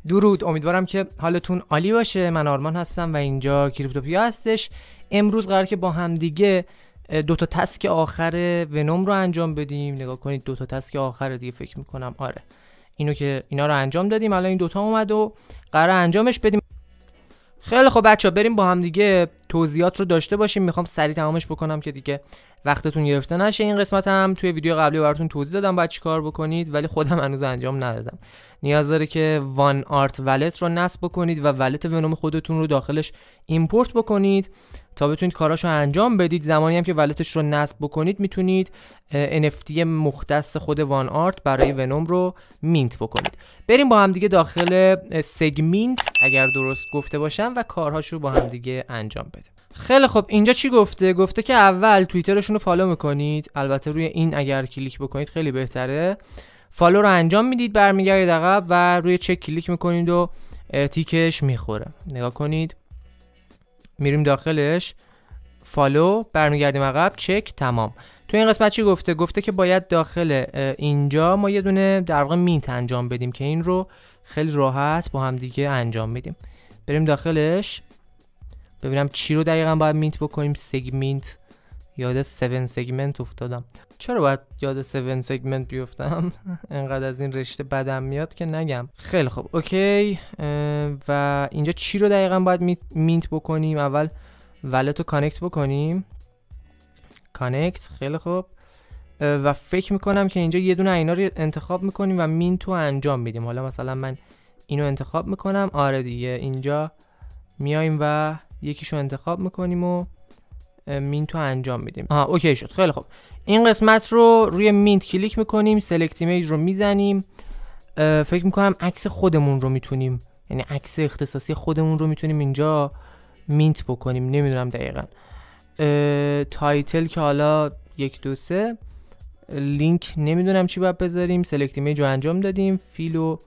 درود، امیدوارم که حالتون عالی باشه. من آرمان هستم و اینجا کریپتوپیا هستش. امروز قراره که با هم دیگه دو تا تسک آخر ونوم رو انجام بدیم. نگاه کنید، دو تا تسک آخر دیگه فکر میکنم. آره، اینا رو انجام دادیم. الان این دوتا اومد و قراره انجامش بدیم. خیلی خب بچه ها، بریم با هم دیگه توضیحات رو داشته باشیم. میخوام سریع تمامش بکنم که دیگه وقتتون گرفته نشه. این قسمت هم توی ویدیو قبلی براتون توضیح دادم باید چیکار بکنید، ولی خودم هنوز انجام ندادم. نیاز داره که وان آرت ولت رو نصب بکنید و ولت ونوم خودتون رو داخلش ایمپورت بکنید تا بتونید کاراشو انجام بدید. زمانی هم که ولتش رو نصب بکنید میتونید NFT مختص خود وان آرت برای ونوم رو مینت بکنید. بریم با هم دیگه داخل سگمنت، اگر درست گفته باشم، و کارهاشو با هم دیگه انجام بدیم. خیلی خب، اینجا چی گفته که اول توییترشون رو فالو میکنید. البته روی این اگر کلیک بکنید خیلی بهتره. فالو رو انجام میدید، برمیگردید عقب و روی چک کلیک میکنید و تیکش میخوره. نگاه کنید، میریم داخلش، فالو، برمیگردیم عقب، چک، تمام. تو این قسمت چی گفته که باید داخل اینجا ما یه دونه در واقع مینت انجام بدیم که این رو خیلی راحت با هم دیگه انجام بدیم. بریم داخلش ببینم چی رو دقیقاً باید مینت بکنیم. سگمنت، یاد 7 سگمنت افتادم. چرا باید یاد 7 سگمنت بیفتم؟ انقدر از این رشته بدم میاد که نگم. خیلی خب، اوکی. و اینجا چی رو دقیقاً باید مینت بکنیم؟ اول ولت رو کانکت بکنیم. کانکت، خیلی خوب. و فکر میکنم که اینجا یه دونه اینا رو انتخاب میکنیم و مینت رو انجام میدیم. حالا مثلا من اینو انتخاب میکنم. آره دیگه، اینجا میایم و یکیشو انتخاب میکنیم و مینت رو انجام میدیم. اوکی شد. خیلی خوب، این قسمت رو روی مینت کلیک میکنیم، سلکت ایمیج رو میزنیم. فکر میکنم عکس خودمون رو میتونیم، یعنی عکس اختصاصی خودمون رو میتونیم اینجا مینت بکنیم. نمیدونم دقیقاً. تایتل که حالا 1 2 3. لینک نمیدونم چی باید بذاریم. سلکت ایمیج رو انجام دادیم. فیلو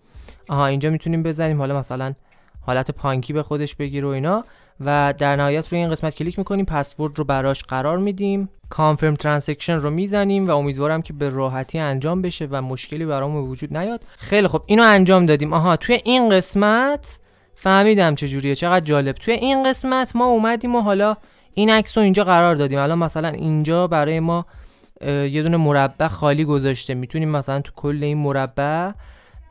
اینجا میتونیم بزنیم، حالا مثلا حالت پانکی به خودش بگیره و اینا. و در نهایت روی این قسمت کلیک میکنیم، پسورد رو براش قرار میدیم، کانفرم ترانزکشن رو میزنیم و امیدوارم که به راحتی انجام بشه و مشکلی برامون وجود نیاد. خیلی خب، اینو انجام دادیم. توی این قسمت فهمیدم چجوریه. چقدر جالب. توی این قسمت ما اومدیم و حالا این عکس رو اینجا قرار دادیم. الان مثلا اینجا برای ما یه دونه مربع خالی گذاشته. میتونیم مثلا تو کل این مربع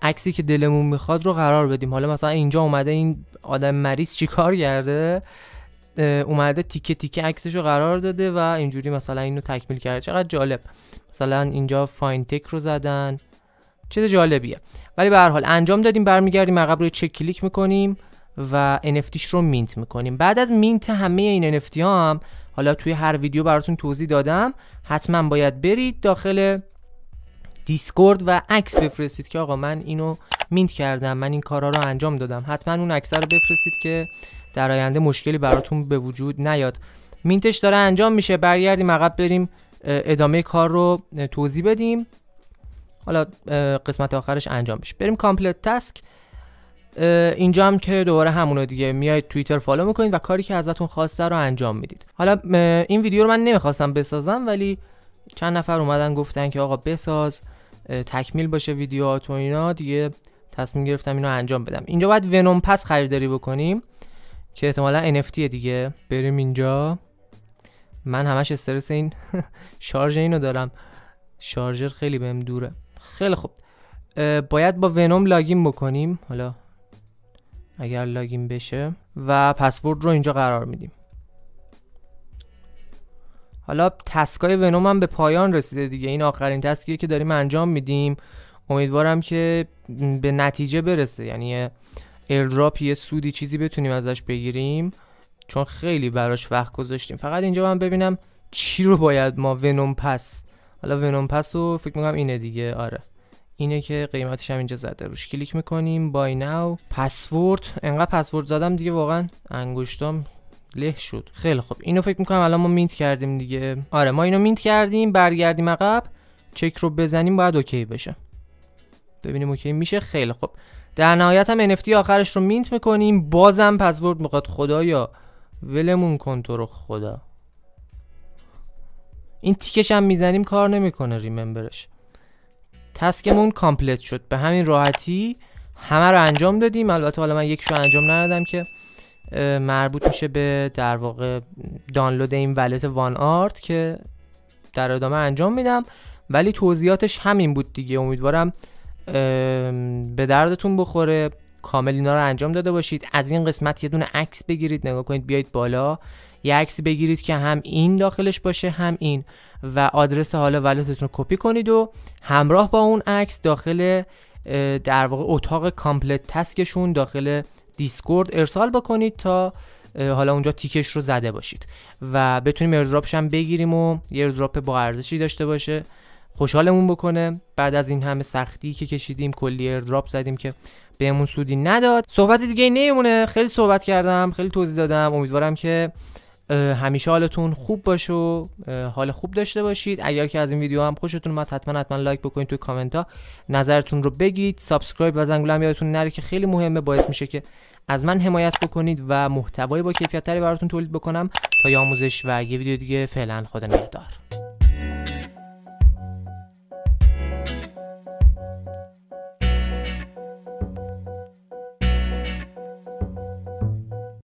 عکسی که دلمون میخواد رو قرار بدیم. حالا مثلا اینجا اومده این آدم مریض چیکار کرده؟ اومده تیکه تیکه عکسش رو قرار داده و اینجوری مثلا اینو تکمیل کرده. چقدر جالب. مثلا اینجا فاین تک رو زدن، چیز جالبیه. ولی به هر حال انجام دادیم. برمیگردیم عقب، روی چک کلیک میکنیم و NFTش رو مینت میکنیم. بعد از مینت همه این NFT ها هم حالا توی هر ویدیو براتون توضیح دادم، حتما باید برید داخل دیسکورد و عکس بفرستید که آقا من اینو مینت کردم، من این کارا رو انجام دادم. حتما اون عکس رو بفرستید که در آینده مشکلی براتون به وجود نیاد. مینتش داره انجام میشه. برگردیم عقب، بریم ادامه کار رو توضیح بدیم. حالا قسمت آخرش انجام بشه. بریم کامپلیت تاسک. اینجا هم که دوباره همونه دیگه، میایید توییتر فالو میکنید و کاری که ازتون خواسته رو انجام میدید. حالا این ویدیو رو من نمیخواستم بسازم، ولی چند نفر اومدن گفتن که آقا بساز، تکمیل باشه ویدیوهات و اینا، دیگه تصمیم گرفتم اینو انجام بدم. اینجا باید ونوم پس خریداری بکنیم که احتمالا NFT دیگه. بریم اینجا. من همش استرس این شارژ اینو دارم، شارژر خیلی بهم دوره. خیلی خوب، باید با ونوم لاگین بکنیم. حالا اگر لاگین بشه و پسورد رو اینجا قرار میدیم. حالا تسکای ونوم هم به پایان رسیده دیگه. این آخرین تسکیه که داریم انجام میدیم. امیدوارم که به نتیجه برسه، یعنی ایردراپ، یه سودی چیزی بتونیم ازش بگیریم، چون خیلی براش وقت گذاشتیم. فقط اینجا من ببینم چی رو باید ما ونوم پس. حالا ونوم پس رو فکر میکنم اینه دیگه. آره، اینه که قیمتش هم اینجا زده. روش کلیک میکنیم، بای ناو، پسورد. انقدر پسورد زدم دیگه واقعا انگشتام له شد. خیلی خب، اینو فکر میکنم الان ما مینت کردیم دیگه. آره، ما اینو مینت کردیم. برگردیم عقب، چک رو بزنیم، باید اوکی بشه. ببینیم اوکی میشه. خیلی خب، در نهایت هم NFT آخرش رو مینت میکنیم. بازم پسورد میخواد. خدایا ولمون کن تو رو خدا. این تیکش هم میزنیم کار نمیکنه ریممبرش. تسکمون کامپلیت شد. به همین راحتی همه رو انجام دادیم. البته حالا من یکشو انجام ندادم که مربوط میشه به در واقع دانلود این ولت وان آرت که در ادامه انجام میدم، ولی توضیحاتش همین بود دیگه. امیدوارم به دردتون بخوره، کامل اینا رو انجام داده باشید. از این قسمت یه دونه عکس بگیرید، نگاه کنید، بیایید بالا یه عکس بگیرید که هم این داخلش باشه هم این، و آدرس حالا ولتتون رو کپی کنید و همراه با اون عکس داخل در واقع اتاق کامپلت تسکشون داخل دیسکورد ارسال بکنید تا حالا اونجا تیکش رو زده باشید و بتونیم ایردراپش هم بگیریم و یه ایردراپ با ارزشی داشته باشه، خوشحالمون بکنه. بعد از این همه سختی که کشیدیم، کلی ایردراپ زدیم که بهمون سودی نداد. صحبت دیگه نمیمونه، خیلی صحبت کردم، خیلی توضیح دادم. امیدوارم که همیشه حالتون خوب باشه و حال خوب داشته باشید. اگر که از این ویدیو هم خوشتون اومد حتما لایک بکنید، توی کامنت ها نظرتون رو بگید. سابسکرایب و زنگوله هم یادتون نره که خیلی مهمه، باعث میشه که از من حمایت بکنید و محتوای با کیفیت تری براتون تولید بکنم تا یه آموزش و یه ویدیو دیگه. فعلا خدا نگهدار.